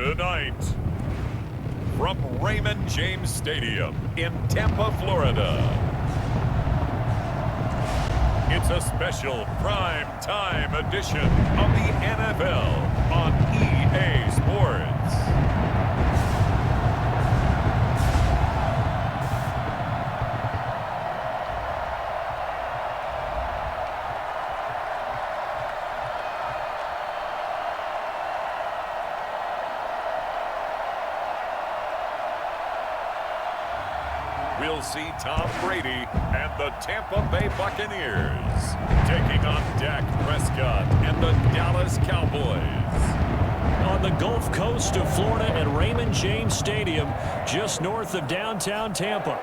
Tonight, from Raymond James Stadium in Tampa, Florida, it's a special prime time edition of the NFL on EA Sports. We'll see Tom Brady and the Tampa Bay Buccaneers taking on Dak Prescott and the Dallas Cowboys. On the Gulf Coast of Florida at Raymond James Stadium, just north of downtown Tampa.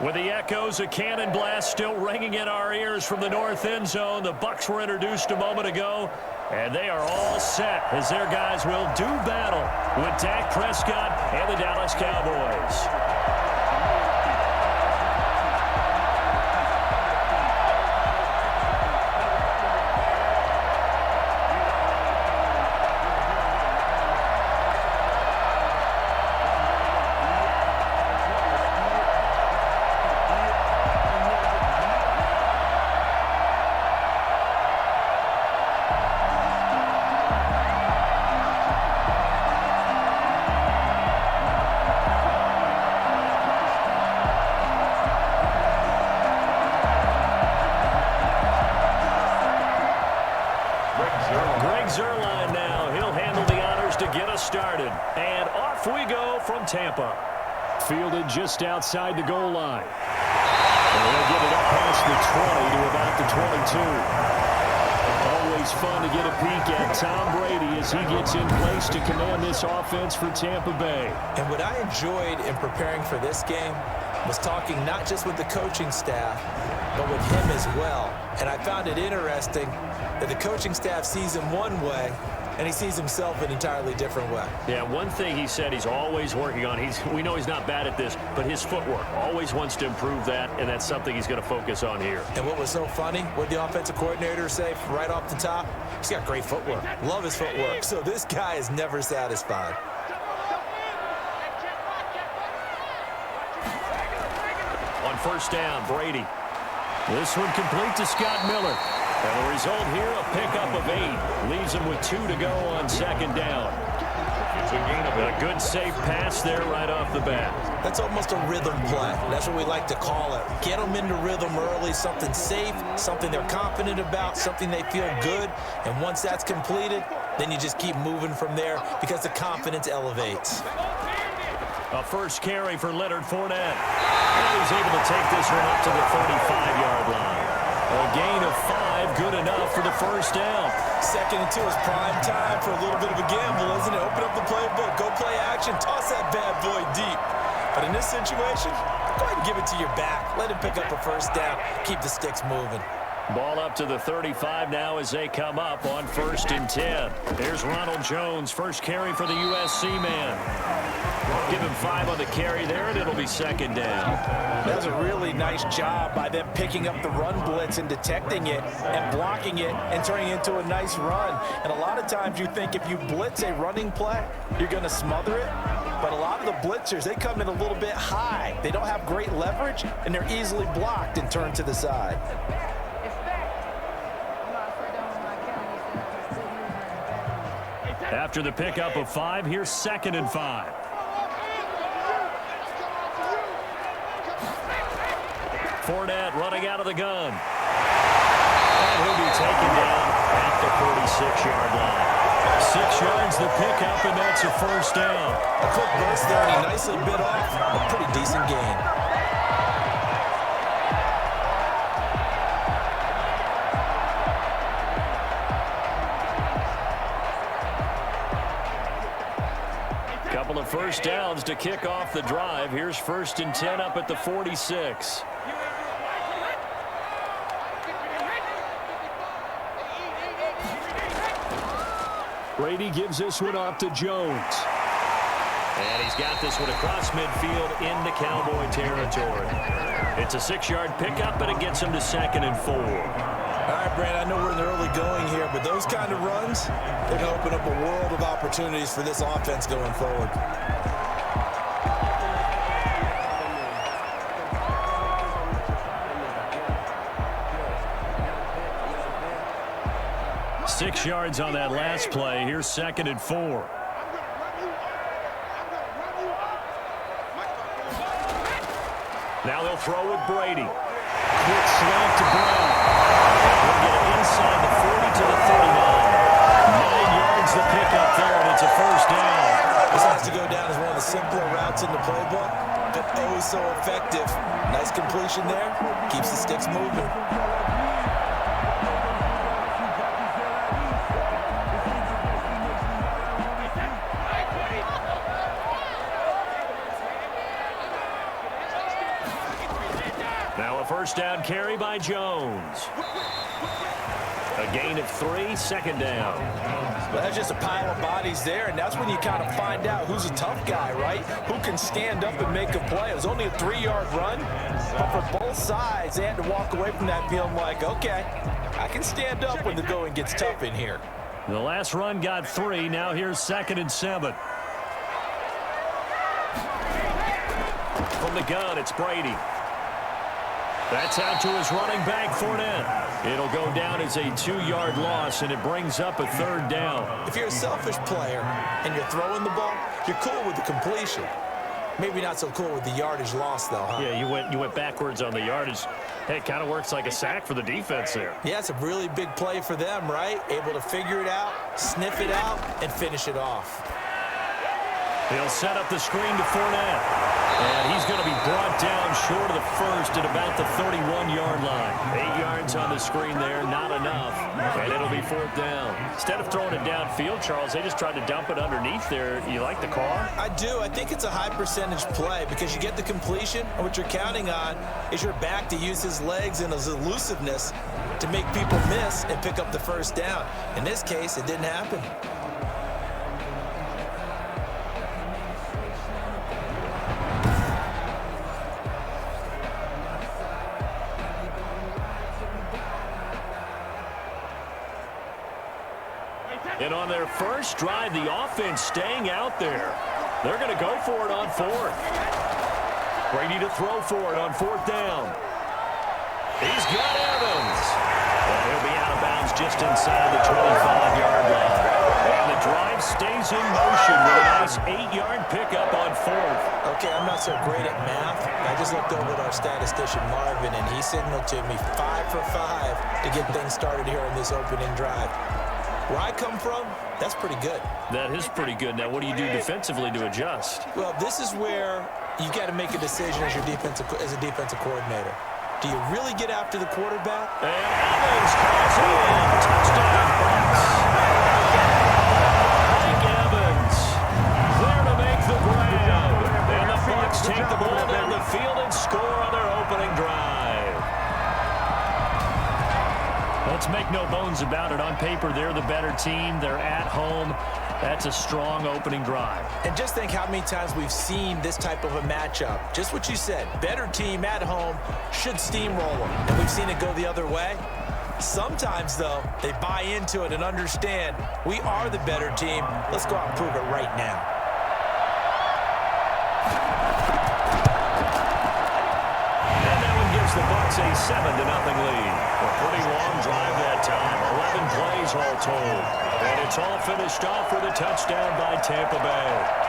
With the echoes of cannon blast still ringing in our ears from the north end zone, the Bucs were introduced a moment ago, and they are all set as their guys will do battle with Dak Prescott and the Dallas Cowboys. Started, and off we go from Tampa. Fielded just outside the goal line. And they'll get it up past the 20 to about the 22. Always fun to get a peek at Tom Brady as he gets in place to command this offense for Tampa Bay. And what I enjoyed in preparing for this game was talking not just with the coaching staff, but with him as well. And I found it interesting that the coaching staff sees him one way, and he sees himself an entirely different way. Yeah, one thing he said he's always working on, we know he's not bad at this, but his footwork, always wants to improve that, and that's something he's going to focus on here. And what was so funny, what the offensive coordinator say right off the top? He's got great footwork. Love his footwork. So this guy is never satisfied. On first down, Brady. This one complete to Scott Miller. And the result here, a pickup of 8. Leaves him with 2 to go on second down. It's a gain of a good, safe pass there right off the bat. That's almost a rhythm play. That's what we like to call it. Get them into rhythm early, something safe, something they're confident about, something they feel good. And once that's completed, then you just keep moving from there because the confidence elevates. A first carry for Leonard Fournette. And he's able to take this one up to the 35-yard line. A gain of 5, good enough for the first down. 2nd and 2 is prime time for a little bit of a gamble, isn't it? Open up the playbook, go play action, toss that bad boy deep. But in this situation, go ahead and give it to your back. Let him pick up a first down, keep the sticks moving. Ball up to the 35 now as they come up on 1st and 10. Here's Ronald Jones, first carry for the USC man. Give him 5 on the carry there, and it'll be 2nd down. That's a really nice job by them picking up the run blitz and detecting it and blocking it and turning it into a nice run. And a lot of times you think if you blitz a running play, you're going to smother it. But a lot of the blitzers, they come in a little bit high. They don't have great leverage, and they're easily blocked and turned to the side. After the pickup of 5, here's 2nd and 5. Fournette running out of the gun. And he'll be taken down at the 46-yard line. 6 yards the pickup, and that's a first down. A quick burst there, and he nicely bit off a pretty decent gain. Couple of first downs to kick off the drive. Here's 1st and 10 up at the 46. Brady gives this one off to Jones. And he's got this one across midfield into Cowboy territory. It's a 6-yard pickup, but it gets him to 2nd and 4. All right, Brandon, I know we're in the early going here, but those kind of runs, they're going to open up a world of opportunities for this offense going forward. Six yards on that last play. Here's 2nd and 4. Now they'll throw with Brady. Quick slant to Brown. They'll get it inside the 40 to the 39. 9 yards the pickup there, and it's a first down. This has to go down as one of the simpler routes in the playbook, but oh so effective. Nice completion there. Keeps the sticks moving. Now a first down carry by Jones. A gain of 3, 2nd down. Well, that's just a pile of bodies there, and that's when you kind of find out who's a tough guy, right? Who can stand up and make a play. It was only a 3-yard run, but for both sides, they had to walk away from that feeling like, okay, I can stand up when the going gets tough in here. The last run got 3. Now here's 2nd and 7. From the gun, it's Brady. That's out to his running back, Fournette. It'll go down as a 2-yard loss, and it brings up a 3rd down. If you're a selfish player and you're throwing the ball, you're cool with the completion. Maybe not so cool with the yardage loss, though, huh? Yeah, you went backwards on the yardage. Hey, it kind of works like a sack for the defense there. Yeah, it's a really big play for them, right? Able to figure it out, sniff it out, and finish it off. He'll set up the screen to Fournette. And he's going to be brought down short of the first at about the 31-yard line. 8 yards on the screen there, not enough. And it'll be 4th down. Instead of throwing it downfield, Charles, they just tried to dump it underneath there. You like the call? I do. I think it's a high percentage play because you get the completion, and what you're counting on is your back to use his legs and his elusiveness to make people miss and pick up the first down. In this case, it didn't happen. And on their first drive, the offense staying out there. They're going to go for it on 4th. Brady to throw for it on 4th down. He's got Evans. And he'll be out of bounds just inside the 25-yard line. And the drive stays in motion with a nice 8-yard pickup on 4th. Okay, I'm not so great at math. I just looked over at our statistician, Marvin, and he signaled to me 5 for 5 to get things started here on this opening drive. Where I come from, that's pretty good. That is pretty good. Now, what do you do defensively to adjust? Well, this is where you've got to make a decision as a defensive coordinator. Do you really get after the quarterback? And Evans calls in. Touchdown, Bucks. Mike Evans there to make the grab. And the Bucks take the ball down the field and score on their opening drive. Let's make no bones about it. On paper, they're the better team. They're at home. That's a strong opening drive. And just think how many times we've seen this type of a matchup. Just what you said, better team at home should steamroll them. And we've seen it go the other way. Sometimes, though, they buy into it and understand we are the better team. Let's go out and prove it right now. The Bucks a 7-0 lead. A pretty long drive that time. 11 plays all told. And it's all finished off with a touchdown by Tampa Bay.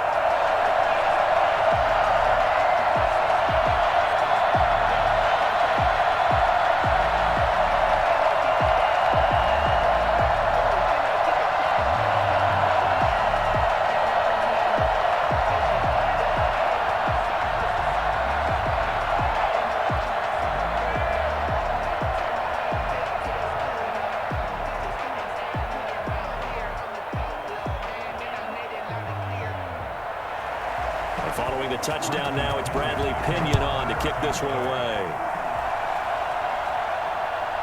Following the touchdown now, it's Bradley Pinion on to kick this one away.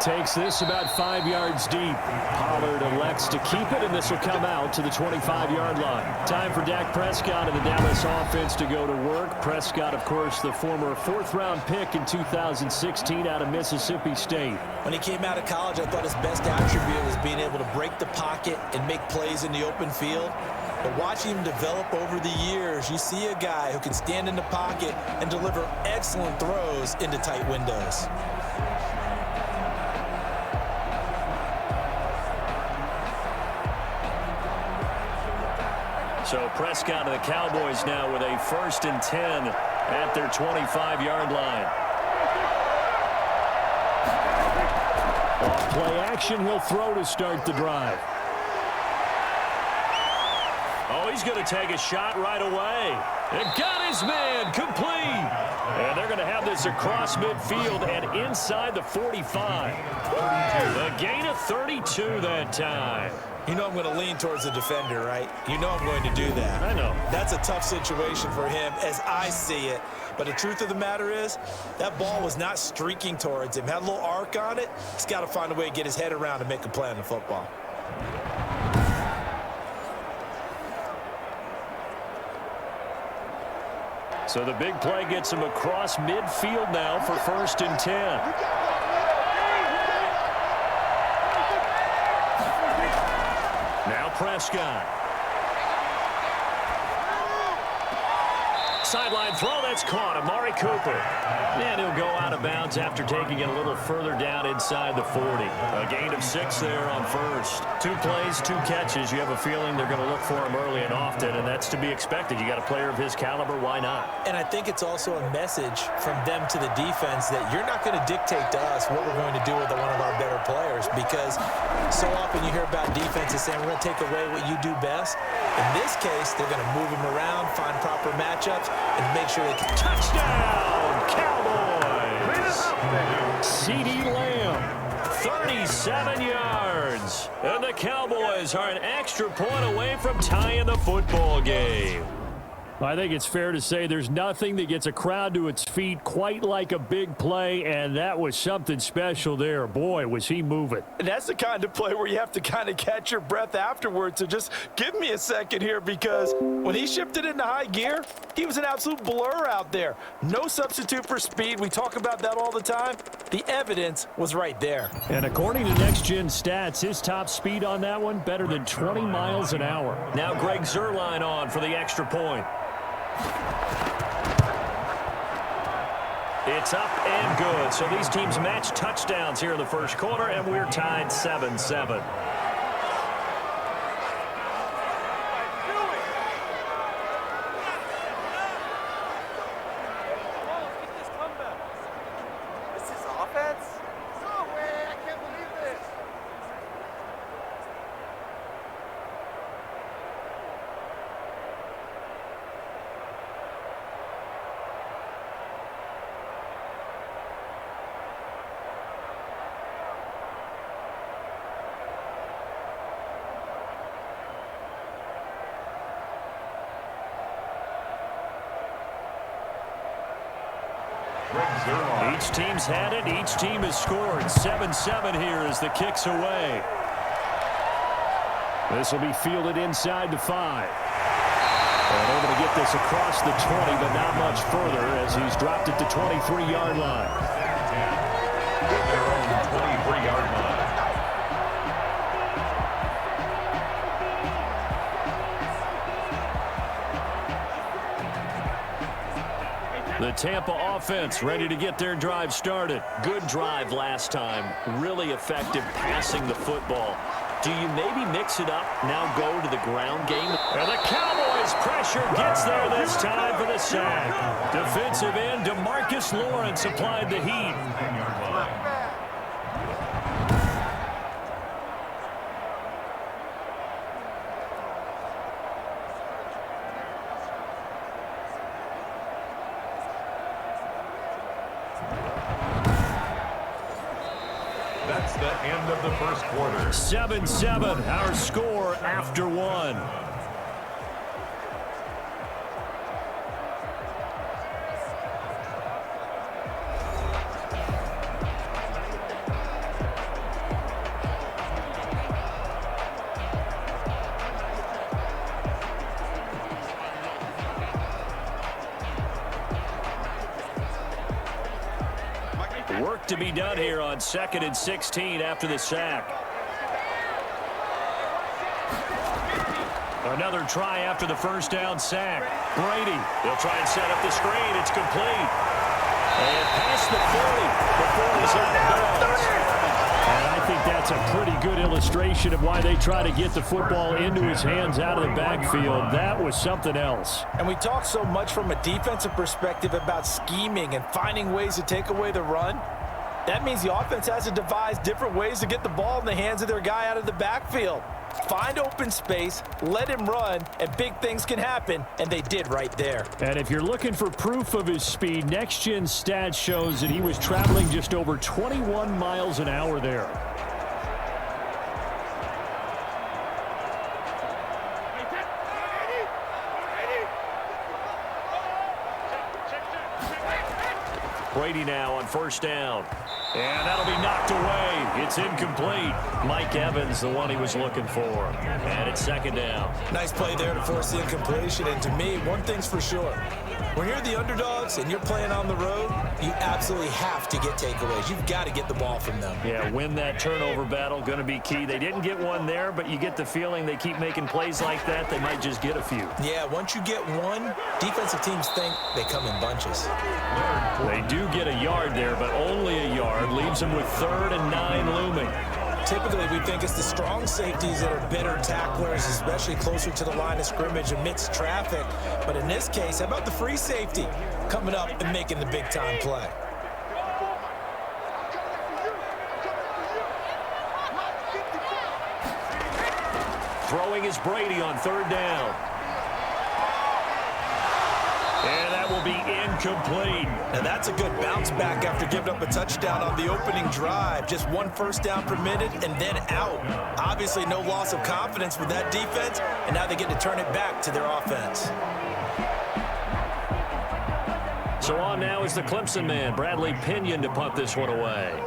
takes this about 5 yards deep. Pollard elects to keep it, and this will come out to the 25-yard line. Time for Dak Prescott and the Dallas offense to go to work. Prescott, of course, the former 4th-round pick in 2016 out of Mississippi State. When he came out of college, I thought his best attribute was being able to break the pocket and make plays in the open field. But watching him develop over the years, you see a guy who can stand in the pocket and deliver excellent throws into tight windows. So Prescott and the Cowboys now with a 1st and 10 at their 25-yard line. Off play action, he'll throw to start the drive. Oh, he's going to take a shot right away. And got his man complete. And they're going to have this across midfield and inside the 45. A gain of 32 that time. You know I'm going to lean towards the defender, right? You know I'm going to do that. I know. That's a tough situation for him as I see it. But the truth of the matter is, that ball was not streaking towards him. Had a little arc on it. He's got to find a way to get his head around and make a play on the football. So the big play gets him across midfield now for 1st and 10. Now Prescott. Sideline throw, that's caught. Amari Cooper. And he'll go out of bounds after taking it a little further down inside the 40. A gain of 6 there on 1st. 2 plays, 2 catches. You have a feeling they're going to look for him early and often, and that's to be expected. You got a player of his caliber, why not? And I think it's also a message from them to the defense that you're not going to dictate to us what we're going to do with one of our better players, because so often you hear about defenses saying we're going to take away what you do best. In this case, they're going to move him around, find proper matchups, and make sure they can. Touchdown, Cowboys! CeeDee Lamb, 37 yards. And the Cowboys are an extra point away from tying the football game. I think it's fair to say there's nothing that gets a crowd to its feet quite like a big play, and that was something special there. Boy, was he moving. And that's the kind of play where you have to kind of catch your breath afterwards. So just give me a second here, because when he shifted into high gear, he was an absolute blur out there. No substitute for speed. We talk about that all the time. The evidence was right there. And according to Next Gen Stats, his top speed on that one, better than 20 miles an hour. Now Greg Zuerlein on for the extra point. It's up and good. So these teams match touchdowns here in the first quarter, and we're tied 7-7. Each team's had it. Each team has scored. 7-7 here as the kick's away. This will be fielded inside the 5. And able to get this across the 20, but not much further as he's dropped it to 23-yard line. Their own 23-yard line. The Tampa offense ready to get their drive started. Good drive last time. Really effective passing the football. Do you maybe mix it up, now go to the ground game? And the Cowboys pressure gets there this time for the sack. Defensive end DeMarcus Lawrence applied the heat. That's the end of the first quarter. 7-7, our score after 1. work to be done here on 2nd and 16 after the sack. Another try after the first down sack. Brady, they'll try and set up the screen. It's complete. And past the 40 before he's out of bounds. And I think that's a pretty good illustration of why they try to get the football into his hands out of the backfield. That was something else. And we talk so much from a defensive perspective about scheming and finding ways to take away the run. That means the offense has to devise different ways to get the ball in the hands of their guy out of the backfield. Find open space, let him run, and big things can happen, and they did right there. And if you're looking for proof of his speed, Next Gen Stats shows that he was traveling just over 21 miles an hour there. Brady now on first down. And that'll be knocked away. It's incomplete. Mike Evans, the one he was looking for. And it's 2nd down. Nice play there to force the incompletion. And to me, one thing's for sure. When you're the underdogs and you're playing on the road, you absolutely have to get takeaways. You've got to get the ball from them. Yeah, win that turnover battle, going to be key. They didn't get one there, but you get the feeling they keep making plays like that, they might just get a few. Yeah, once you get one, defensive teams think they come in bunches. They do get a yard there, but only a yard. Leaves them with 3rd and 9 looming. Typically, we think it's the strong safeties that are better tacklers, especially closer to the line of scrimmage amidst traffic. But in this case, how about the free safety coming up and making the big-time play? Throwing is Brady on 3rd down. And that will be incomplete. Now that's a good bounce back after giving up a touchdown on the opening drive. Just 1 first down permitted and then out. Obviously no loss of confidence with that defense, and now they get to turn it back to their offense. So on now is the Clemson man, Bradley Pinion, to punt this one away.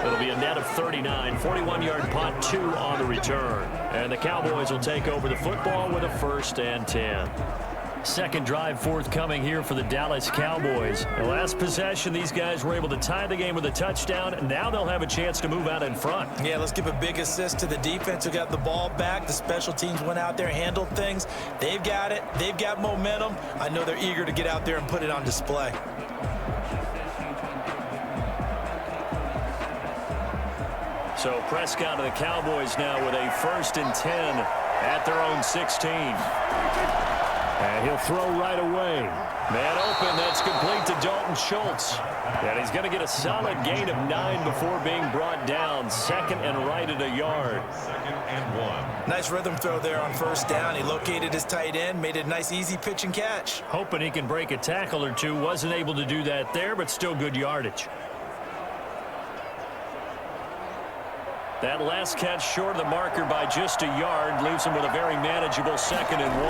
It'll be a net of 39, 41-yard punt, 2 on the return. And the Cowboys will take over the football with a 1st and 10. Second drive forthcoming here for the Dallas Cowboys. The last possession, these guys were able to tie the game with a touchdown, and now they'll have a chance to move out in front. Yeah, let's give a big assist to the defense who got the ball back. The special teams went out there, handled things. They've got it. They've got momentum. I know they're eager to get out there and put it on display. So Prescott of the Cowboys now with a 1st and 10 at their own 16. And he'll throw right away. Man open, that's complete to Dalton Schultz. And he's going to get a solid gain of 9 before being brought down. 2nd and right at a yard. 2nd and 1. Nice rhythm throw there on first down. He located his tight end, made it a nice easy pitch and catch. Hoping he can break a tackle or two. Wasn't able to do that there, but still good yardage. That last catch short of the marker by just a yard leaves him with a very manageable 2nd and 1.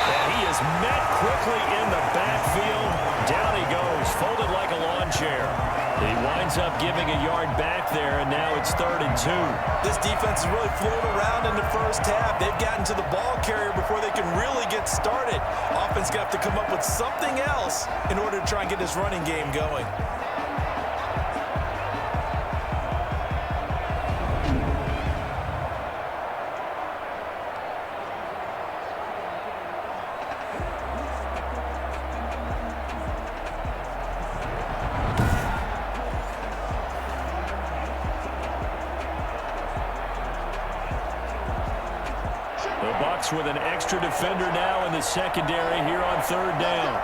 And he is met quickly in the backfield. Down he goes, folded like a lawn chair. He winds up giving a yard back there, and now it's 3rd and 2. This defense has really flown around in the first half. They've gotten to the ball carrier before they can really get started. Offense going to have to come up with something else in order to try and get this running game going. With an extra defender now in the secondary here on 3rd down.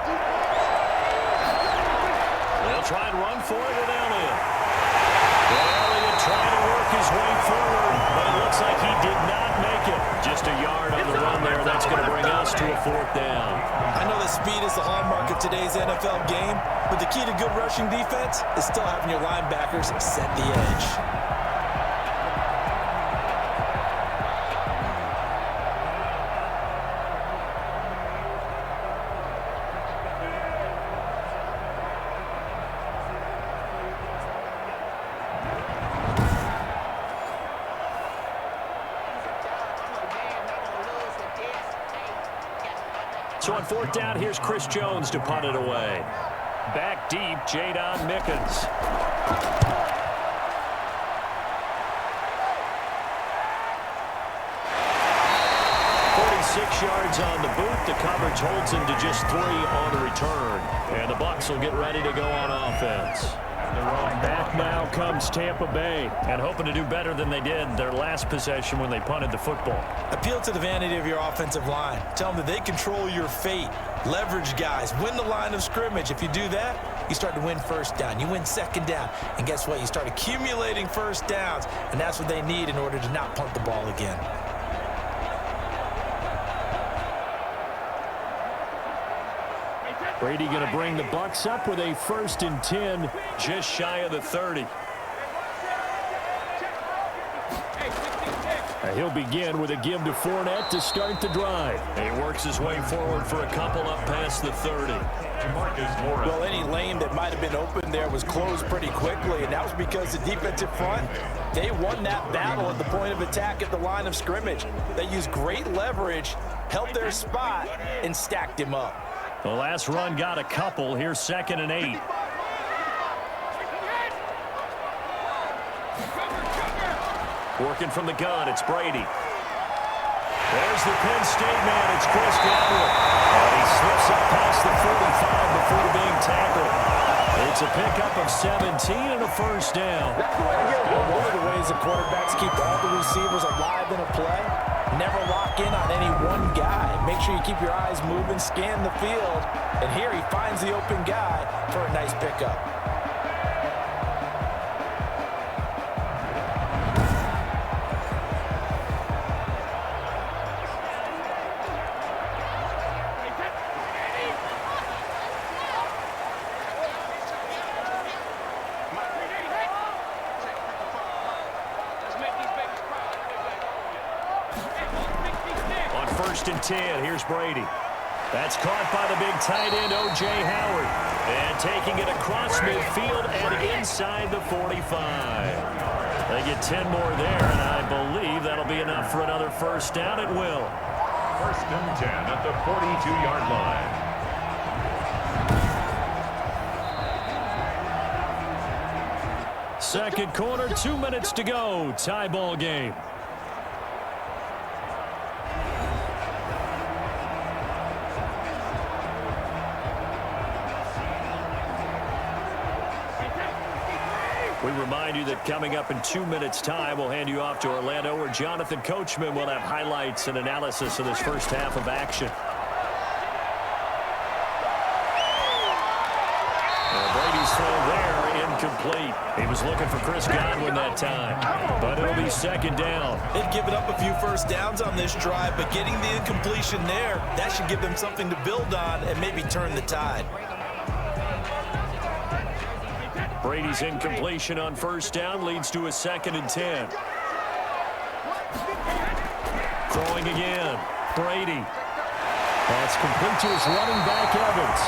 They'll try and run for it with Elliott. Elliott trying to work his way forward, but it looks like he did not make it. Just a yard on the run there. That's going to bring us to a 4th down. I know that speed is the hallmark of today's NFL game, but the key to good rushing defense is still having your linebackers set the edge. So on 4th down, here's Chris Jones to punt it away. Back deep, Jadon Mickens. 46 yards on the boot. The coverage holds him to just 3 on the return. And the Bucs will get ready to go on offense. Back now comes Tampa Bay, and hoping to do better than they did their last possession when they punted the football. Appeal to the vanity of your offensive line. Tell them that they control your fate. Leverage guys. Win the line of scrimmage. If you do that, you start to win first down. You win second down. And guess what? You start accumulating first downs, and that's what they need in order to not punt the ball again. Brady going to bring the Bucs up with a 1st and 10, just shy of the 30. He'll begin with a give to Fournette to start the drive. And he works his way forward for a couple up past the 30. Well, any lane that might have been open there was closed pretty quickly, and that was because the defensive front, they won that battle at the point of attack at the line of scrimmage. They used great leverage, held their spot, and stacked him up. The last run got a couple. Here's 2nd and 8. Working from the gun, it's Brady. There's the Penn State man. It's Chris Godwin. And he slips up past the 45 before being tackled. It's a pickup of 17 and a 1st down. One of the ways the quarterbacks keep all the receivers alive in a play, never lock in on any one guy. Make sure you keep your eyes moving, scan the field, and here he finds the open guy for a nice pickup. And 10. Here's Brady. That's caught by the big tight end, O.J. Howard. And taking it across midfield and inside the 45. They get 10 more there, and I believe that'll be enough for another 1st down. It will. 1st and 10 at the 42-yard line. Second quarter, 2 minutes to go. Tie ball game. We remind you that coming up in 2 minutes' time, we'll hand you off to Orlando, where Jonathan Coachman will have highlights and analysis of this first half of action. Brady's throw there, incomplete. He was looking for Chris Godwin that time, but it'll be 2nd down. They've given up a few first downs on this drive, but getting the incompletion there, that should give them something to build on and maybe turn the tide. Brady's incompletion on 1st down leads to a 2nd and 10. Throwing again. Brady. That's complete to his running back, Evans.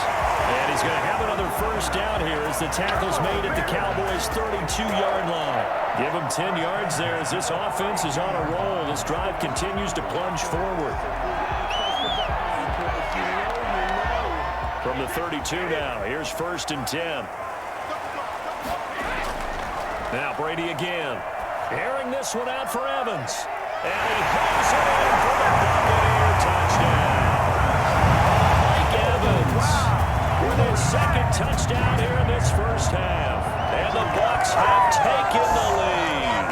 And he's going to have another 1st down here as the tackle's made at the Cowboys' 32-yard line. Give him 10 yards there as this offense is on a roll. This drive continues to plunge forward. From the 32 now, here's 1st and 10. Now Brady again. Airing this one out for Evans. And he hooks it in for the Buccaneer touchdown. Mike Evans with his 2nd touchdown here in this first half. And the Bucs have taken the lead.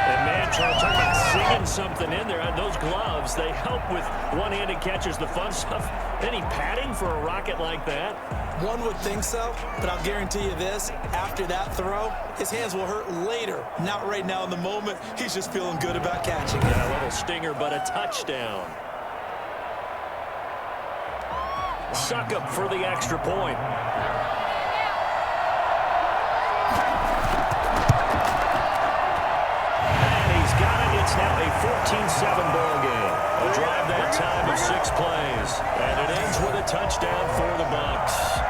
And man, Charles, talking about singing something in there. Those gloves, they help with one-handed catches, the fun stuff. Any padding for a rocket like that? One would think so, but I'll guarantee you this, after that throw, his hands will hurt later. Not right now in the moment. He's just feeling good about catching it. Yeah, a little stinger, but a touchdown. Suckup for the extra point. And he's got it. It's now a 14-7 ball game. A drive that time of 6 plays. And it ends with a touchdown for the Bucs.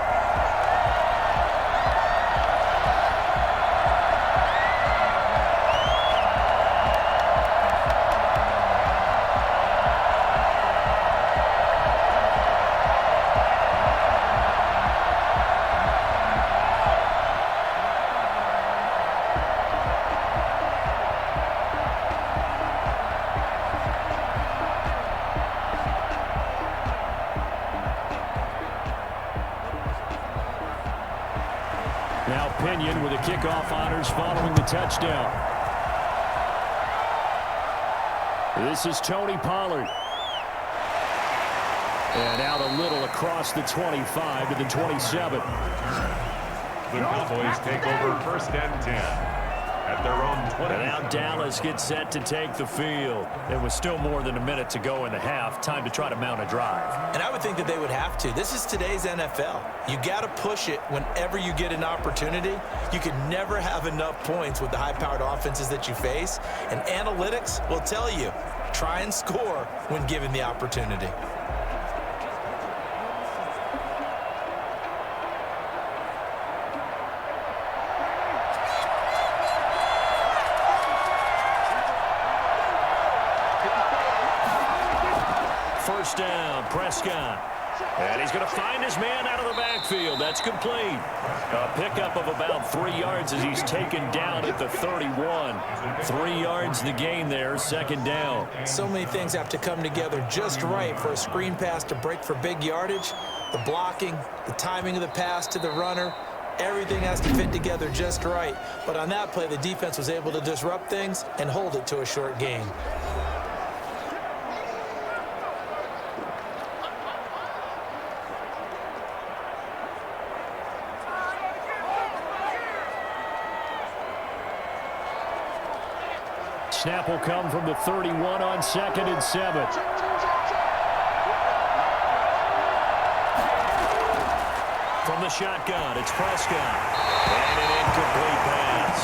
Now Pinion with the kickoff honors following the touchdown. This is Tony Pollard. And out a little across the 25 to the 27. The Cowboys take over 1st and 10 at their own 20. And now Dallas gets set to take the field. There was still more than a minute to go in the half. Time to try to mount a drive. And I would think that they would have to. This is today's NFL. You got to push it whenever you get an opportunity. You can never have enough points with the high-powered offenses that you face. And analytics will tell you, try and score when given the opportunity. First down, Prescott. And he's going to find his man out of the backfield. That's complete. A pickup of about 3 yards as he's taken down at the 31. 3 yards the gain there, 2nd down. So many things have to come together just right for a screen pass to break for big yardage. The blocking, the timing of the pass to the runner, everything has to fit together just right. But on that play, the defense was able to disrupt things and hold it to a short gain. Snap will come from the 31 on 2nd and 7. From the shotgun, it's Prescott. And an incomplete pass.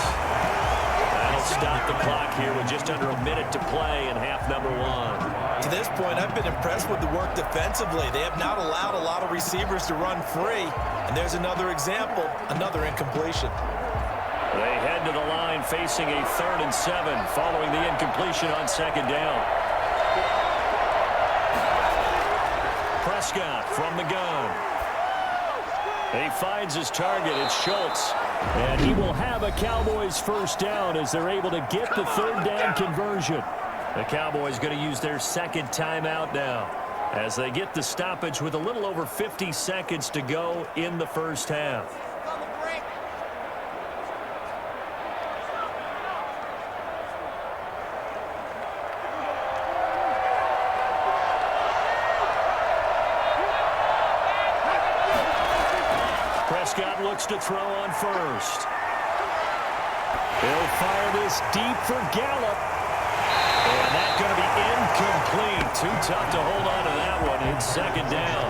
That'll stop the clock here with just under a minute to play in half number 1. To this point, I've been impressed with the work defensively. They have not allowed a lot of receivers to run free. And there's another example, another incompletion. They head to the line facing a 3rd and 7 following the incompletion on 2nd down. Prescott from the gun. He finds his target. It's Schultz. And he will have a Cowboys first down as they're able to get the 3rd down conversion. The Cowboys going to use their 2nd timeout now as they get the stoppage with a little over 50 seconds to go in the first half. Prescott looks to throw on first. He'll fire this deep for Gallup. And that's going to be incomplete. Too tough to hold on to that one. It's 2nd down.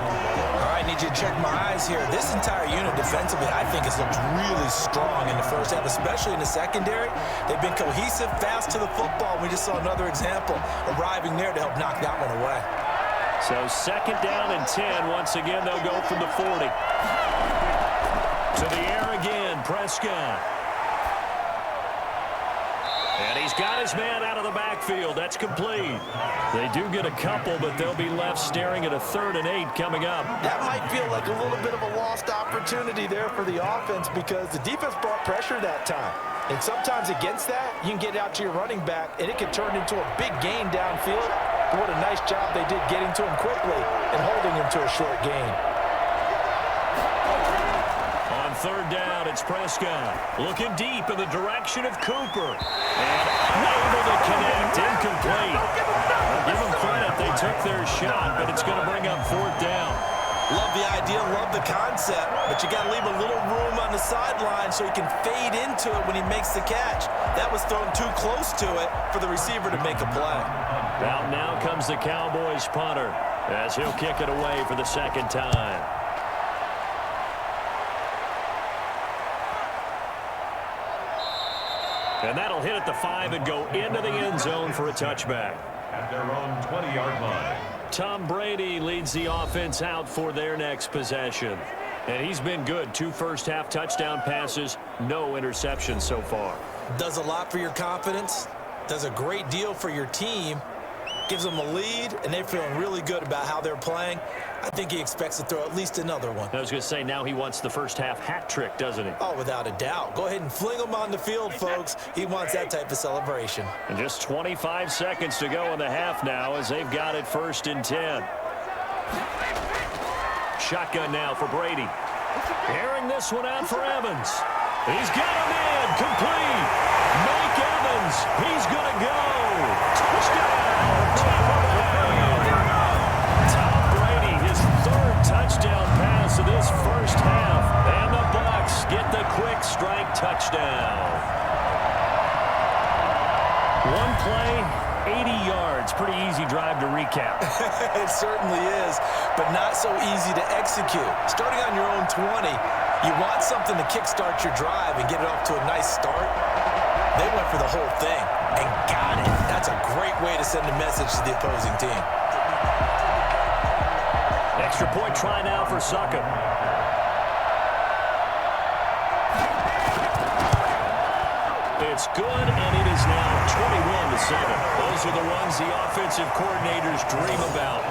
All right, need you to check my eyes here. This entire unit defensively, I think, has looked really strong in the first half, especially in the secondary. They've been cohesive, fast to the football. We just saw another example arriving there to help knock that one away. So 2nd down and 10. Once again, they'll go from the 40. To the air again, Prescott. And he's got his man out of the backfield. That's complete. They do get a couple, but they'll be left staring at a 3rd and 8 coming up. That might feel like a little bit of a lost opportunity there for the offense because the defense brought pressure that time. And sometimes against that, you can get out to your running back, and it can turn into a big gain downfield. But what a nice job they did getting to him quickly and holding him to a short gain. 3rd down, it's Prescott. Looking deep in the direction of Cooper. And unable to connect. Incomplete. I'll give them credit. They took their shot, but it's going to bring up 4th down. Love the idea, love the concept, but you got to leave a little room on the sideline so he can fade into it when he makes the catch. That was thrown too close to it for the receiver to make a play. Out now comes the Cowboys punter as he'll kick it away for the 2nd time. And that'll hit at the 5 and go into the end zone for a touchback. At their own 20-yard line. Tom Brady leads the offense out for their next possession. And he's been good. 2 first-half touchdown passes, no interceptions so far. Does a lot for your confidence. Does a great deal for your team. Gives them a lead, and they're feeling really good about how they're playing. I think he expects to throw at least another one. I was going to say, now he wants the first-half hat trick, doesn't he? Oh, without a doubt. Go ahead and fling him on the field, folks. He wants that type of celebration. And just 25 seconds to go in the half now as they've got it 1st and 10. Shotgun now for Brady. Airing this one out for Evans. He's got him in. Complete. Mike Evans. He's going to go. Touchdown. Tampa Bay. Tom Brady, his third touchdown pass of this first half. And the Bucs get the quick strike touchdown. One play, 80 yards. Pretty easy drive to recap. It certainly is, but not so easy to execute. Starting on your own 20, you want something to kickstart your drive and get it off to a nice start. They went for the whole thing and got it. That's a great way to send a message to the opposing team. Extra point try now for Succop. It's good, and it is now 21-7. Those are the ones the offensive coordinators dream about.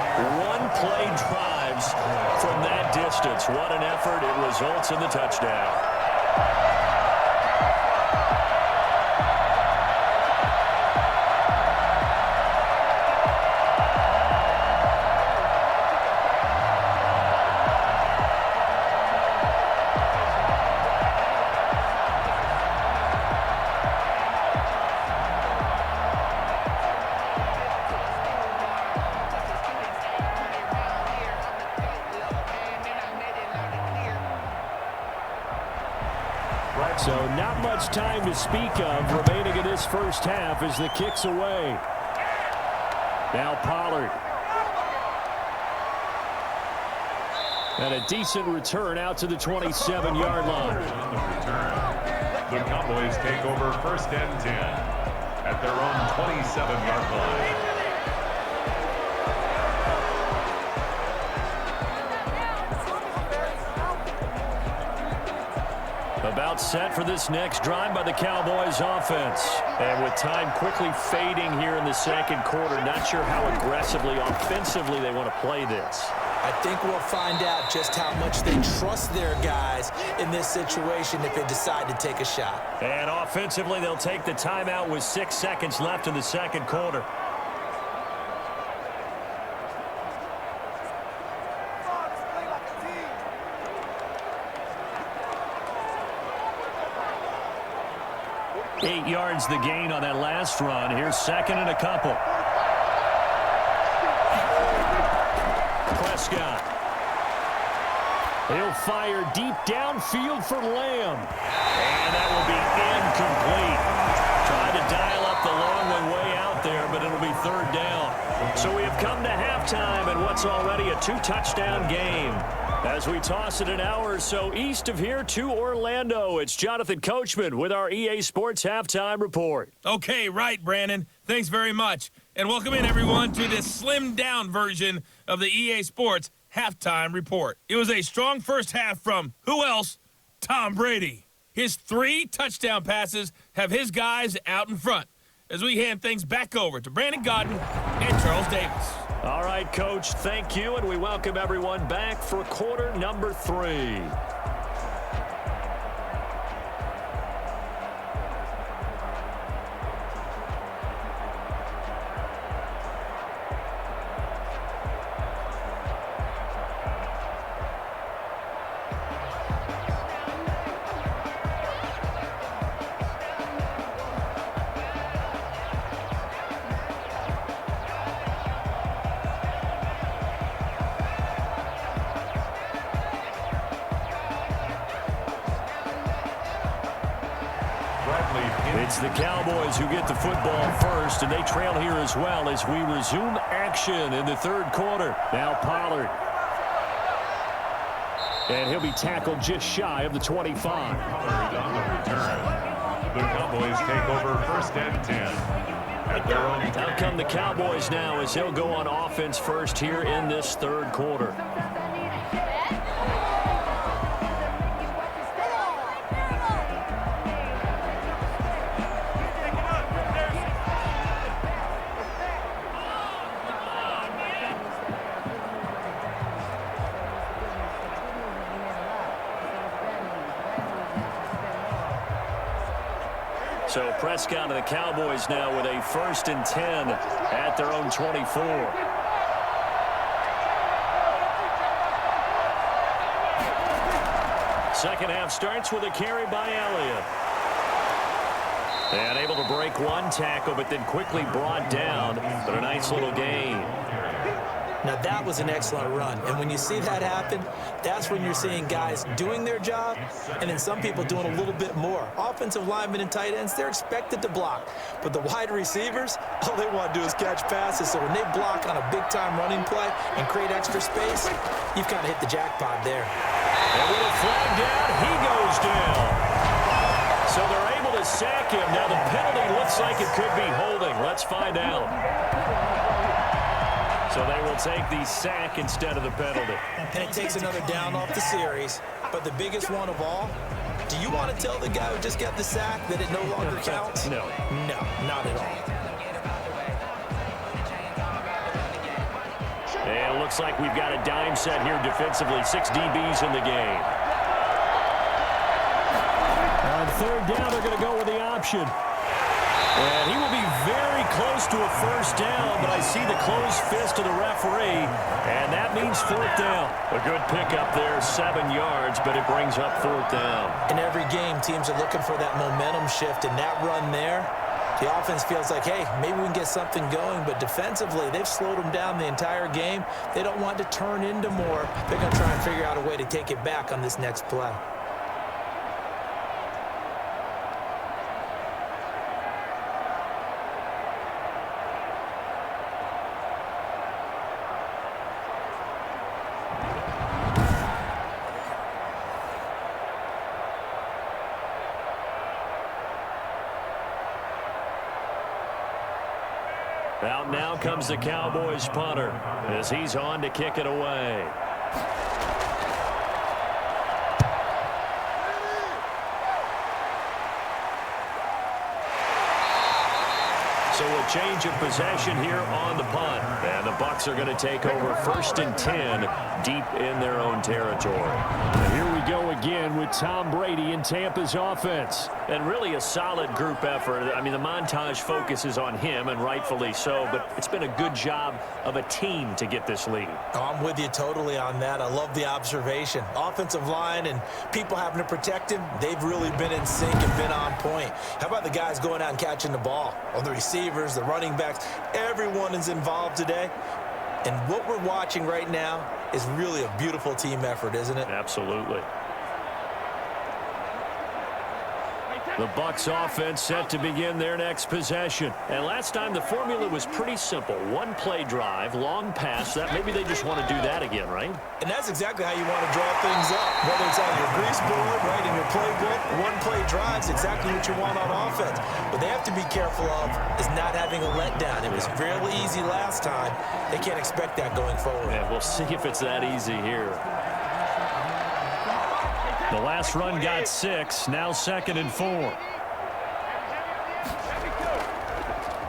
One-play drives from that distance. What an effort. It results in the touchdown. So not much time to speak of remaining in this first half as the kick's away. Now Pollard. And a decent return out to the 27-yard line. The Cowboys take over 1st and 10 at their own 27-yard line. About set for this next drive by the Cowboys offense. And with time quickly fading here in the second quarter, not sure how aggressively, offensively they want to play this. I think we'll find out just how much they trust their guys in this situation if they decide to take a shot. And offensively, they'll take the timeout with 6 seconds left in the second quarter. Yards the gain on that last run. Here's second and a couple. Prescott. He'll fire deep downfield for Lamb. And that will be incomplete. Tried to dial up the long one way out there, but it'll be third down. So we have come to halftime and what's already a 2-touchdown game. As we toss it an hour or so east of here to Orlando, it's Jonathan Coachman with our EA Sports Halftime Report. Okay, right, Brandon. Thanks very much. And welcome in, everyone, to this slimmed-down version of the EA Sports Halftime Report. It was a strong first half from, who else? Tom Brady. His 3 touchdown passes have his guys out in front as we hand things back over to Brandon Godden and Charles Davis. All right, Coach, thank you, and we welcome everyone back for quarter number 3. It's the Cowboys who get the football first, and they trail here as well as we resume action in the third quarter. Now Pollard. And he'll be tackled just shy of the 25. Pollard on the return. The Cowboys take over 1st and 10 at their own. Out come the Cowboys now as they'll go on offense first here in this third quarter. So Prescott and the Cowboys now with a 1st and 10 at their own 24. Second half starts with a carry by Elliott. And able to break one tackle, but then quickly brought down. But a nice little gain. Now, that was an excellent run. And when you see that happen, that's when you're seeing guys doing their job and then some people doing a little bit more. Offensive linemen and tight ends, they're expected to block. But the wide receivers, all they want to do is catch passes. So when they block on a big-time running play and create extra space, you've kind of hit the jackpot there. And with a flag down, he goes down. So they're able to sack him. Now the penalty looks like it could be holding. Let's find out. So they will take the sack instead of the penalty. And it takes another down off the series. But the biggest one of all, do you want to tell the guy who just got the sack that it no longer counts? No. No, not at all. And it looks like we've got a dime set here defensively. 6 DBs in the game. On third down, they're going to go with the option. And he will be very close to a first down, but I see the closed fist of the referee, and that means fourth down. A good pickup there, 7 yards, but it brings up fourth down. In every game, teams are looking for that momentum shift, and that run there, the offense feels like, hey, maybe we can get something going, but defensively, they've slowed them down the entire game. They don't want to turn into more. They're going to try and figure out a way to take it back on this next play. Out now comes the Cowboys punter as he's on to kick it away. So a change of possession here on the punt. And the Bucs are going to take over 1st and 10 deep in their own territory. And here we go again with Tom Brady and Tampa's offense. And really a solid group effort. I mean, the montage focuses on him, and rightfully so, but it's been a good job of a team to get this lead. Oh, I'm with you totally on that. I love the observation. Offensive line and people having to protect him, they've really been in sync and been on point. How about the guys going out and catching the ball? Or the receivers, the running backs, everyone is involved today. And what we're watching right now is really a beautiful team effort, isn't it? Absolutely. The Bucs offense set to begin their next possession. And last time the formula was pretty simple. One play drive, long pass. That maybe they just want to do that again, right? And that's exactly how you want to draw things up. Whether it's on your grease board, right, in your playbook, one play drive's exactly what you want on offense. What they have to be careful of is not having a letdown. It was fairly easy last time. They can't expect that going forward. Yeah, we'll see if it's that easy here. The last run got 6, now 2nd and 4.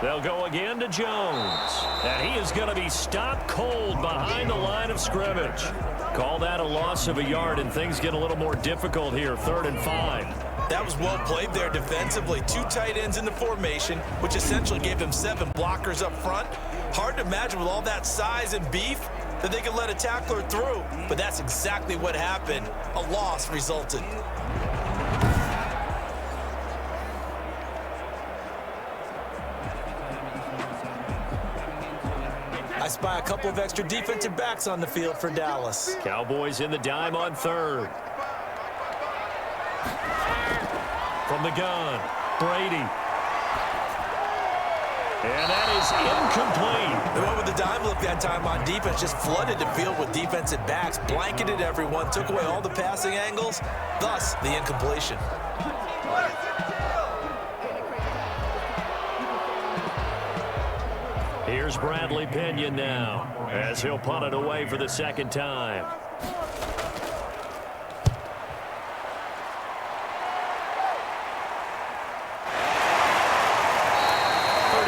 They'll go again to Jones. And he is going to be stopped cold behind the line of scrimmage. Call that a loss of a yard, and things get a little more difficult here, 3rd and 5. That was well played there defensively. 2 tight ends in the formation, which essentially gave them 7 blockers up front. Hard to imagine with all that size and beef that they could let a tackler through, but that's exactly what happened. A loss resulted. I spy a couple of extra defensive backs on the field for Dallas. Cowboys in the dime on 3rd. From the gun, Brady. And that is incomplete. They went with the dime look that time on defense, just flooded the field with defensive backs, blanketed everyone, took away all the passing angles, thus the incompletion. Here's Bradley Pinion now, as he'll punt it away for the 2nd time.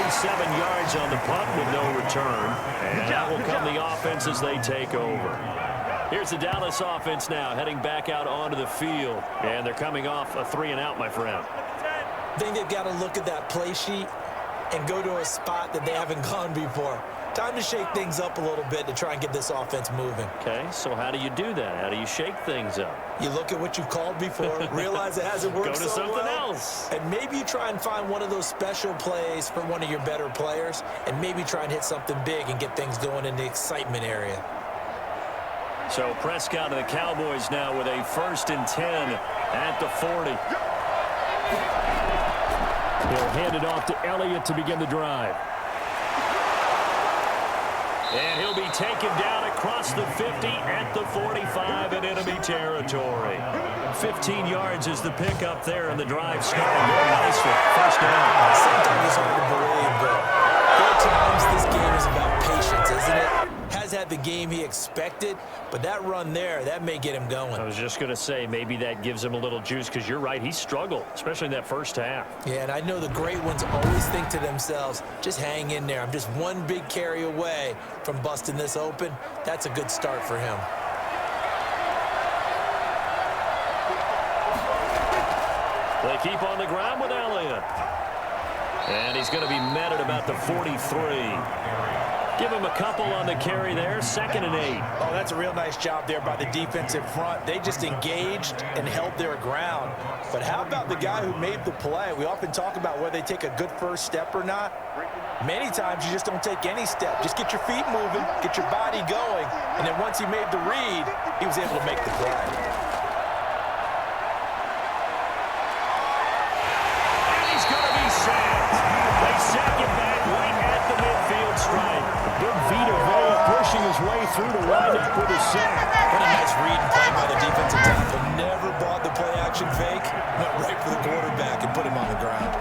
7 yards on the punt with no return. And that will come the offense as they take over. Here's the Dallas offense now heading back out onto the field. And they're coming off a 3-and-out, my friend. I think they've got to look at that play sheet and go to a spot that they haven't gone before. Time to shake things up a little bit to try and get this offense moving. Okay, so how do you do that? How do you shake things up? You look at what you've called before, realize it hasn't worked Go to so something well, else. and maybe you try and find one of those special plays for one of your better players, and maybe try and hit something big and get things going in the excitement area. So Prescott and the Cowboys now with a 1st and 10 at the 40. He'll hand it off to Elliott to begin the drive. And he'll be taken down across the 50 at the 45 in enemy territory. 15 yards is the pickup there, and the drive started very nicely. 1st down. Sometimes it's hard to believe, but there are times this game is about patience, isn't it? Has had the game he expected, but that run there, that may get him going. I was just going to say, maybe that gives him a little juice, because you're right, he struggled, especially in that 1st half. Yeah, and I know the great ones always think to themselves, just hang in there. I'm just one big carry away from busting this open. That's a good start for him. They keep on the ground with Elliott. And he's going to be met at about the 43. Give him a couple on the carry there, 2nd and 8. Oh, that's a real nice job there by the defensive front. They just engaged and held their ground. But how about the guy who made the play? We often talk about whether they take a good first step or not. Many times you just don't take any step. Just get your feet moving, get your body going, and then once he made the read, he was able to make the play. And he's going to be sacked. They sack him back right at the midfield stripe. Big Vita Vea pushing his way through to wind up with a sack. What a nice read and play by the defensive tackle. Never bought the play-action fake. Went right for the quarterback and put him on the ground.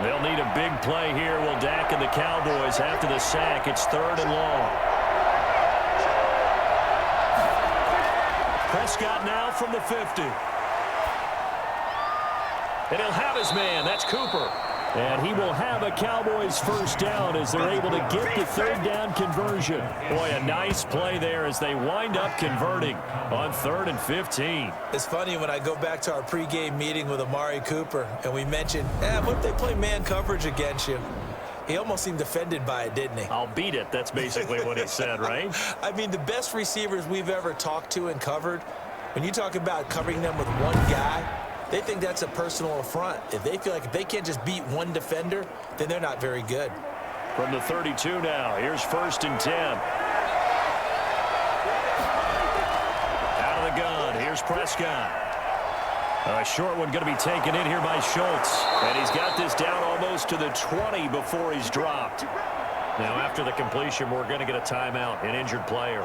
They'll need a big play here. Will Dak and the Cowboys after the sack. It's 3rd and long. Prescott now from the 50. And he'll have his man. That's Cooper. And he will have a Cowboys 1st down as they're able to get the 3rd down conversion. Boy, a nice play there as they wind up converting on 3rd and 15. It's funny when I go back to our pregame meeting with Amari Cooper and we mentioned, what if they play man coverage against you? He almost seemed offended by it, didn't he? I'll beat it. That's basically what he said, right? I mean, the best receivers we've ever talked to and covered, when you talk about covering them with one guy, they think that's a personal affront. If they feel like if they can't just beat one defender, then they're not very good. From the 32 now, here's 1st and 10. Out of the gun, here's Prescott. A short one going to be taken in here by Schultz. And he's got this down almost to the 20 before he's dropped. Now, after the completion, we're going to get a timeout, an injured player.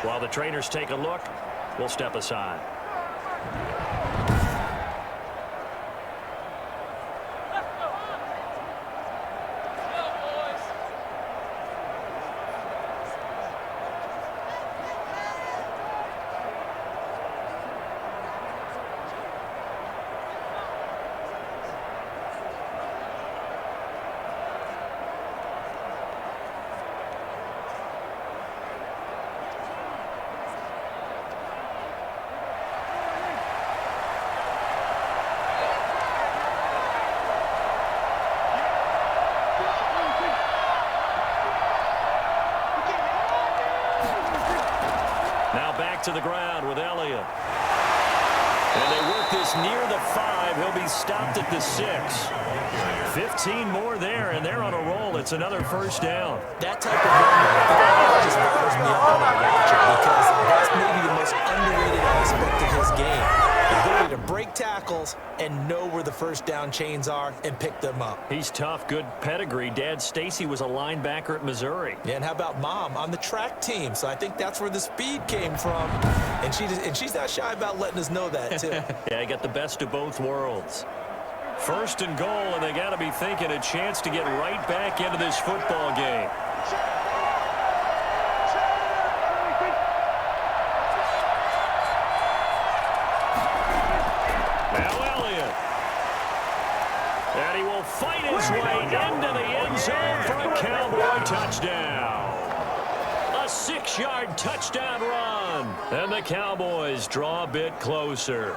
While the trainers take a look, we'll step aside. To the ground with Elliott. And they work this near the 5. He'll be stopped at the 6. 15 more there, and they're on a roll. It's another 1st down. That type of run just bothers me up when I watch it because that's maybe the most underrated aspect of his game. The ability to break tackles and know where the 1st down chains are and pick them up. He's tough, good pedigree. Dad Stacy was a linebacker at Missouri. Yeah, and how about Mom on the track team? So I think that's where the speed came from. And she's not shy about letting us know that, too. Yeah, he got the best of both worlds. 1st and goal, and they got to be thinking a chance to get right back into this football game. Now Elliott. And he will fight his way into the end zone for a Cowboy touchdown. A 6-yard touchdown run. And the Cowboys draw a bit closer.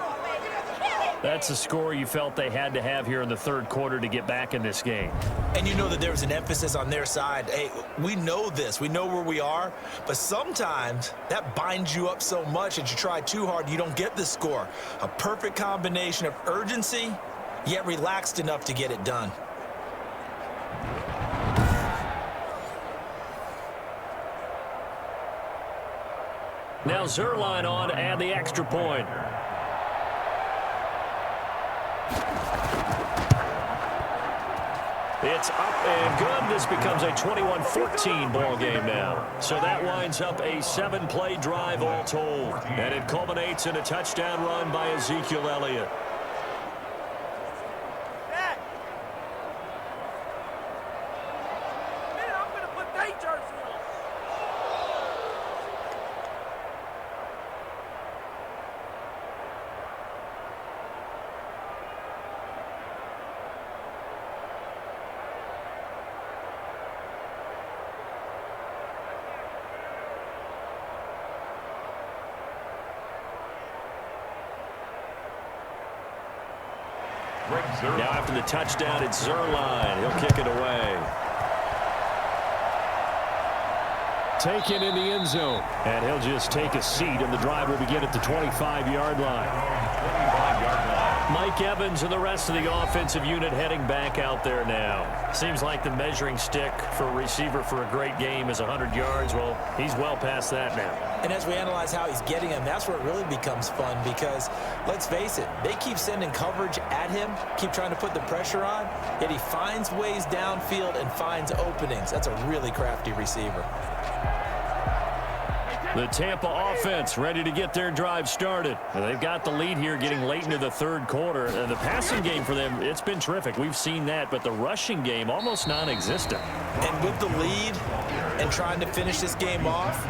That's a score you felt they had to have here in the third quarter to get back in this game. And you know that there's an emphasis on their side. Hey, we know this. We know where we are. But sometimes that binds you up so much that you try too hard, you don't get the score. A perfect combination of urgency, yet relaxed enough to get it done. Now Zerline on to add the extra point. It's up and good. This becomes a 21-14 ball game now. So that winds up a 7-play drive all told. And it culminates in a touchdown run by Ezekiel Elliott. Now after the touchdown, it's Zerline. He'll kick it away. Taken in the end zone. And he'll just take a seat, and the drive will begin at the 25-yard line. Mike Evans and the rest of the offensive unit heading back out there now. Seems like the measuring stick for a receiver for a great game is 100 yards. Well, he's well past that now. And as we analyze how he's getting him, that's where it really becomes fun because, let's face it, they keep sending coverage at him, keep trying to put the pressure on, yet he finds ways downfield and finds openings. That's a really crafty receiver. The Tampa offense ready to get their drive started. They've got the lead here getting late into the third quarter. The passing game for them, it's been terrific. We've seen that, but the rushing game almost non-existent. And with the lead and trying to finish this game off,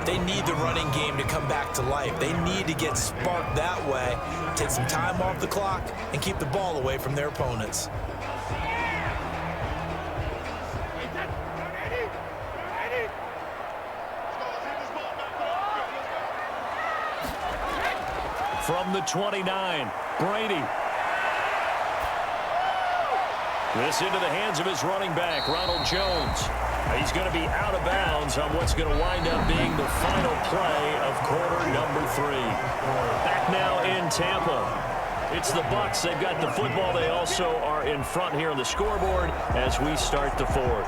they need the running game to come back to life. They need to get sparked that way, take some time off the clock, and keep the ball away from their opponents. From the 29, Brady. This into the hands of his running back, Ronald Jones. He's going to be out of bounds on what's going to wind up being the final play of quarter number 3. Back now in Tampa. It's the Bucs. They've got the football. They also are in front here on the scoreboard as we start the fourth.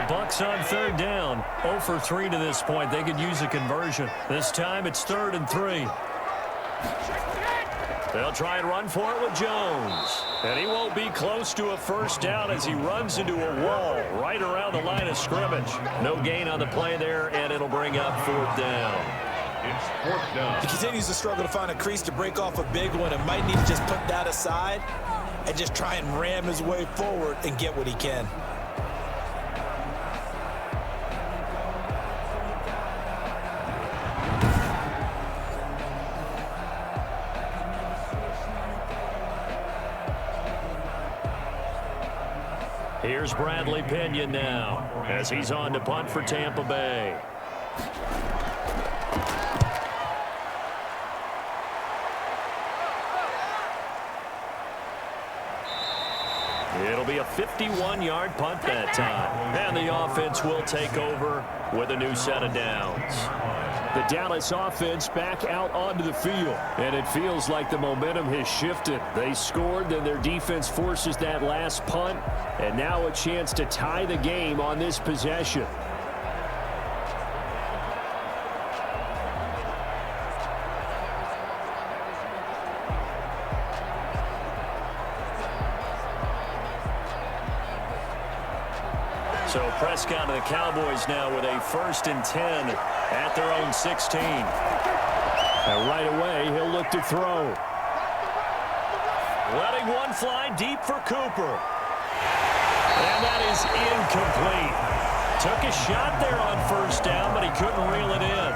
Bucs on third down. 0 for 3 to this point. They could use a conversion. This time it's 3rd and 3. They'll try and run for it with Jones. And he won't be close to a first down as he runs into a wall right around the line of scrimmage. No gain on the play there, and it'll bring up 4th down. It's 4th down. He continues to struggle to find a crease to break off a big one and might need to just put that aside and just try and ram his way forward and get what he can. Here's Bradley Pinion now as he's on to punt for Tampa Bay. It'll be a 51-yard punt that time. And the offense will take over with a new set of downs. The Dallas offense back out onto the field. And it feels like the momentum has shifted. They scored, then their defense forces that last punt. And now a chance to tie the game on this possession. So Prescott and the Cowboys now with a 1st and 10 at their own 16. And right away, he'll look to throw. Letting one fly deep for Cooper. And that is incomplete. Took a shot there on first down, but he couldn't reel it in.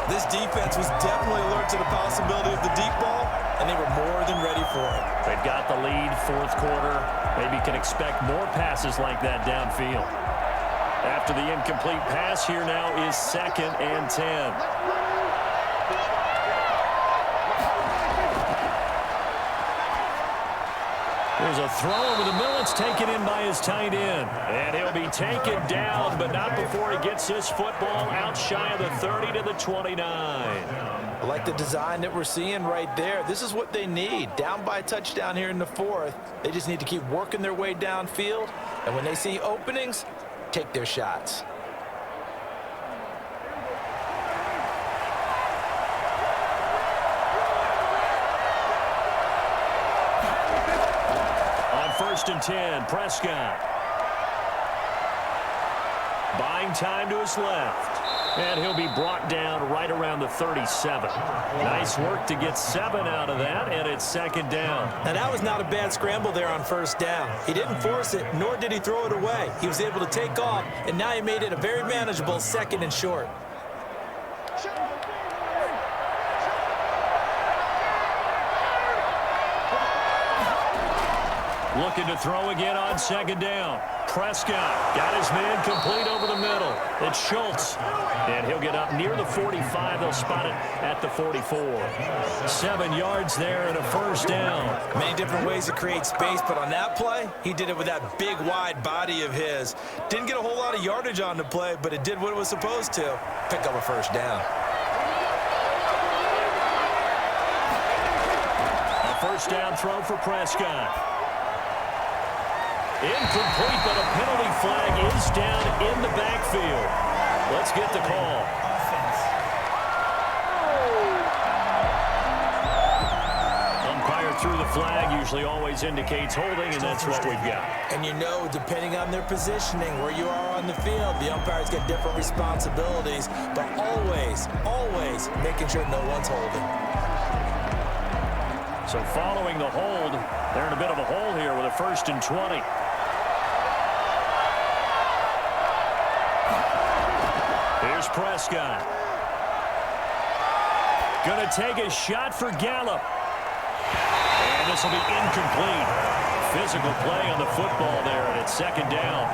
This defense was definitely alert to the possibility of the deep ball, and they were more than ready for it. They've got the lead, fourth quarter. Maybe can expect more passes like that downfield. After the incomplete pass, here now is 2nd and 10. There's a throw over the middle. It's taken in by his tight end. And he'll be taken down, but not before he gets this football out shy of the 30 to the 29. I like the design that we're seeing right there. This is what they need. Down by a touchdown here in the 4th. They just need to keep working their way downfield. And when they see openings, take their shots. On 1st and 10, Prescott. Buying time to his left. And he'll be brought down right around the 37. Nice work to get 7 out of that, and it's 2nd down. Now, that was not a bad scramble there on 1st down. He didn't force it, nor did he throw it away. He was able to take off, and now he made it a very manageable 2nd and short. Looking to throw again on 2nd down. Prescott got his man complete over the middle. It's Schultz. And he'll get up near the 45. They'll spot it at the 44. 7 yards there and a 1st down. Many different ways to create space, but on that play, he did it with that big, wide body of his. Didn't get a whole lot of yardage on the play, but it did what it was supposed to. Pick up a 1st down. A 1st down throw for Prescott. Incomplete, but a penalty flag is down in the backfield. Let's get the call. Umpire threw the flag, usually always indicates holding, and that's what we've got. And you know, depending on their positioning, where you are on the field, the umpires get different responsibilities, but always, always making sure no one's holding. So following the hold, they're in a bit of a hole here with a 1st and 20. Here's Prescott. Going to take a shot for Gallup. And this will be incomplete. Physical play on the football there, and it's 2nd down.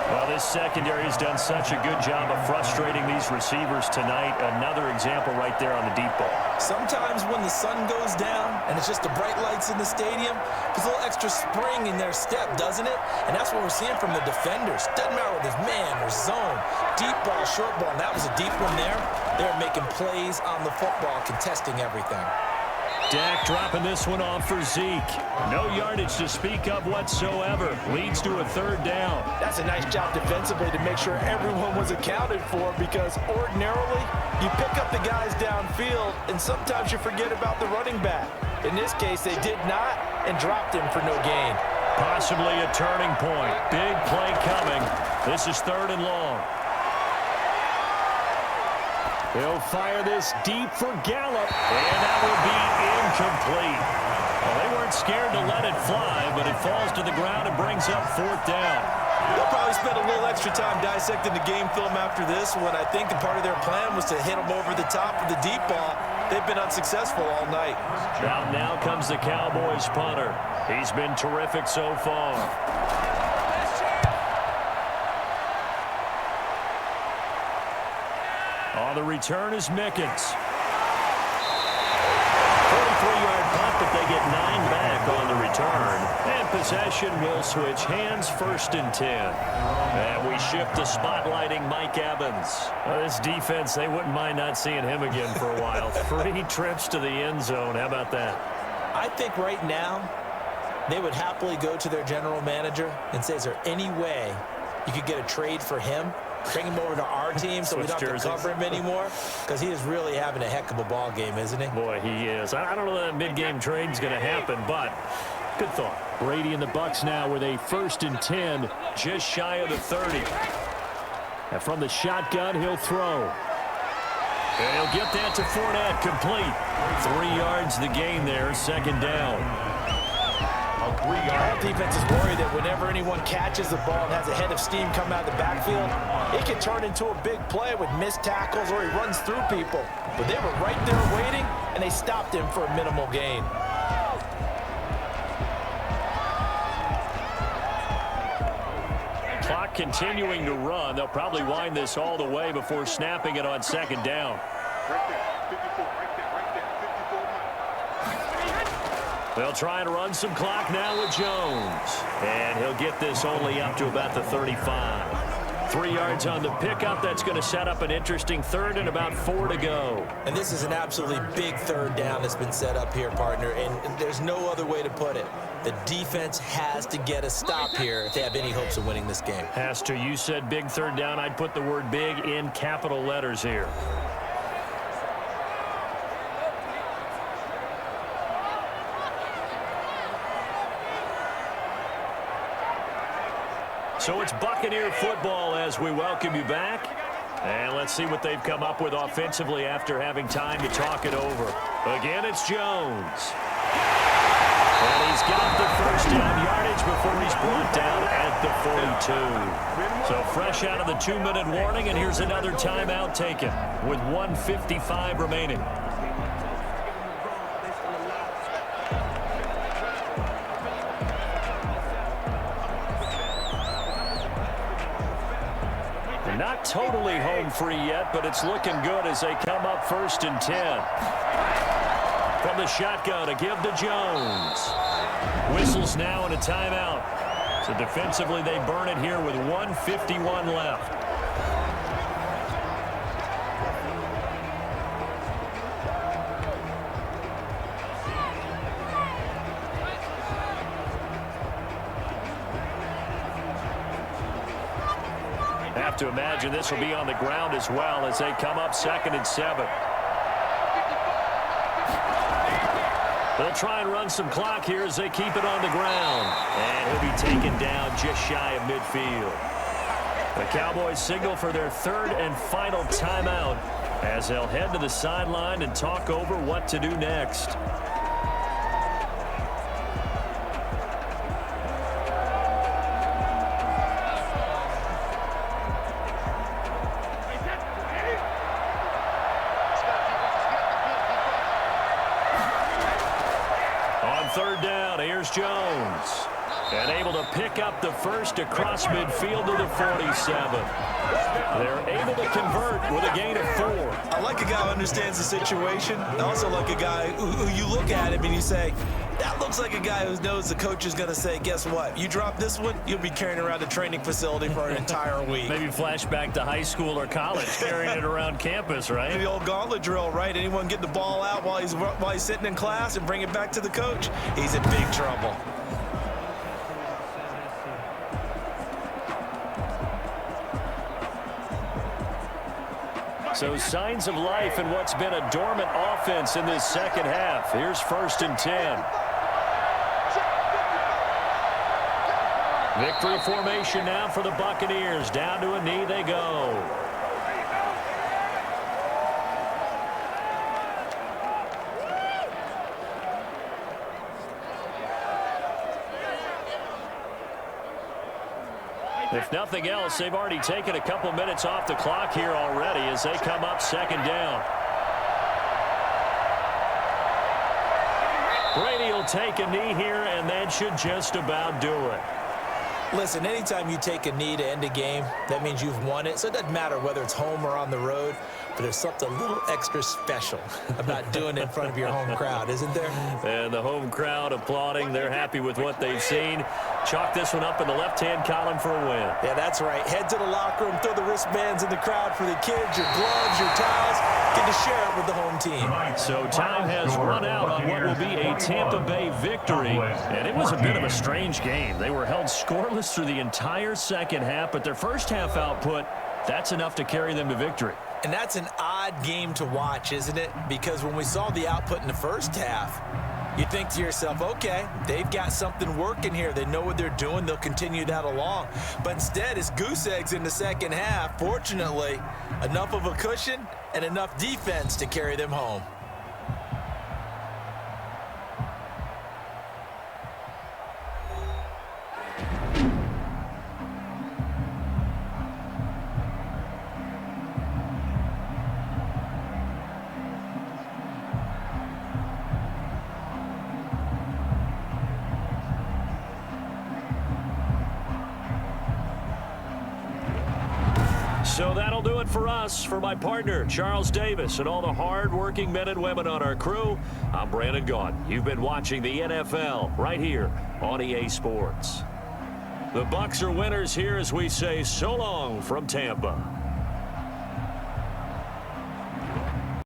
Well, this secondary has done such a good job of frustrating these receivers tonight. Another example right there on the deep ball. Sometimes when the sun goes down and it's just the bright lights in the stadium, there's a little extra spring in their step, doesn't it? And that's what we're seeing from the defenders. Doesn't matter whether it's man or zone, deep ball, short ball, and that was a deep one there. They're making plays on the football, contesting everything. Dak dropping this one off for Zeke. No yardage to speak of whatsoever. Leads to a 3rd down. That's a nice job defensively to make sure everyone was accounted for, because ordinarily you pick up the guys downfield and sometimes you forget about the running back. In this case, they did not and dropped him for no gain. Possibly a turning point. Big play coming. This is 3rd and long. They'll fire this deep for Gallup, and that will be incomplete. Well, they weren't scared to let it fly, but it falls to the ground and brings up 4th down. They'll probably spend a little extra time dissecting the game film after this one. I think the part of their plan was to hit them over the top of the deep ball. They've been unsuccessful all night. Now comes the Cowboys punter. He's been terrific so far. On the return is Mickens. 43-yard punt, but they get 9 back on the return. And possession will switch hands, 1st and 10. And we shift to spotlighting Mike Evans. Well, this defense, they wouldn't mind not seeing him again for a while. 3 trips to the end zone. How about that? I think right now they would happily go to their general manager and say, is there any way you could get a trade for him? Bring him over to our team so we don't have to cover him anymore, because he is really having a heck of a ball game, isn't he? Boy, he is. I don't know that mid-game trade's going to happen, but good thought. Brady and the Bucs now with a 1st and 10, just shy of the 30. And from the shotgun, he'll throw. And he'll get that to Fournette, complete. 3 yards the gain there, 2nd down. yards. Defenses worry that whenever anyone catches the ball and has a head of steam come out of the backfield, it can turn into a big play with missed tackles or he runs through people. But they were right there waiting, and they stopped him for a minimal gain. Clock continuing to run. They'll probably wind this all the way before snapping it on second down. They'll try and run some clock now with Jones. And he'll get this only up to about the 35. 3 yards on the pickup. That's going to set up an interesting third and about 4 to go. And this is an absolutely big third down that's been set up here, partner. And there's no other way to put it. The defense has to get a stop here if they have any hopes of winning this game. Has to. You said big third down. I'd put the word big in capital letters here. So it's Buccaneer football as we welcome you back. And let's see what they've come up with offensively after having time to talk it over. Again, it's Jones. And he's got the first down yardage before he's brought down at the 42. So fresh out of the 2-minute warning, and here's another timeout taken with 1:55 remaining. Not totally home free yet, but it's looking good as they come up 1st and 10. From the shotgun, a give to Jones. Whistles now and a timeout. So defensively, they burn it here with 1:51 left. Have to imagine this will be on the ground as well as they come up 2nd and 7. They'll try and run some clock here as they keep it on the ground. And he'll be taken down just shy of midfield. The Cowboys signal for their 3rd and final timeout as they'll head to the sideline and talk over what to do next. Third down, here's Jones. And able to pick up the first across midfield to the 47. They're able to convert with a gain of 4. I like a guy who understands the situation. I also like a guy who you look at him and you say, that looks like a guy who knows the coach is going to say, guess what? You drop this one, you'll be carrying around a training facility for an entire week. Maybe flashback to high school or college, carrying it around campus, right? The old gauntlet drill, right? Anyone get the ball out while he's sitting in class and bring it back to the coach? He's in big trouble. So signs of life in what's been a dormant offense in this second half. Here's 1st and 10. Victory formation now for the Buccaneers. Down to a knee they go. If nothing else, they've already taken a couple minutes off the clock here already as they come up 2nd down. Brady will take a knee here, and that should just about do it. Listen, anytime you take a knee to end a game, that means you've won it. So it doesn't matter whether it's home or on the road, but there's something a little extra special about doing it in front of your home crowd, isn't there? And the home crowd applauding. They're happy with what they've seen. Chalk this one up in the left-hand column for a win. Yeah, that's right. Head to the locker room, throw the wristbands in the crowd for the kids, your gloves, your towels. Get to share it with the home team. So time has run out on what will be a Tampa Bay victory. And it was a bit of a strange game. They were held scoreless through the entire second half, but their first half output, that's enough to carry them to victory. And that's an odd game to watch, isn't it? Because when we saw the output in the first half, you think to yourself, okay, they've got something working here. They know what they're doing. They'll continue that along. But instead, it's goose eggs in the second half. Fortunately, enough of a cushion and enough defense to carry them home. So that'll do it for us. For my partner, Charles Davis, and all the hard-working men and women on our crew, I'm Brandon Gaudin. You've been watching the NFL right here on EA Sports. The Bucs are winners here as we say so long from Tampa.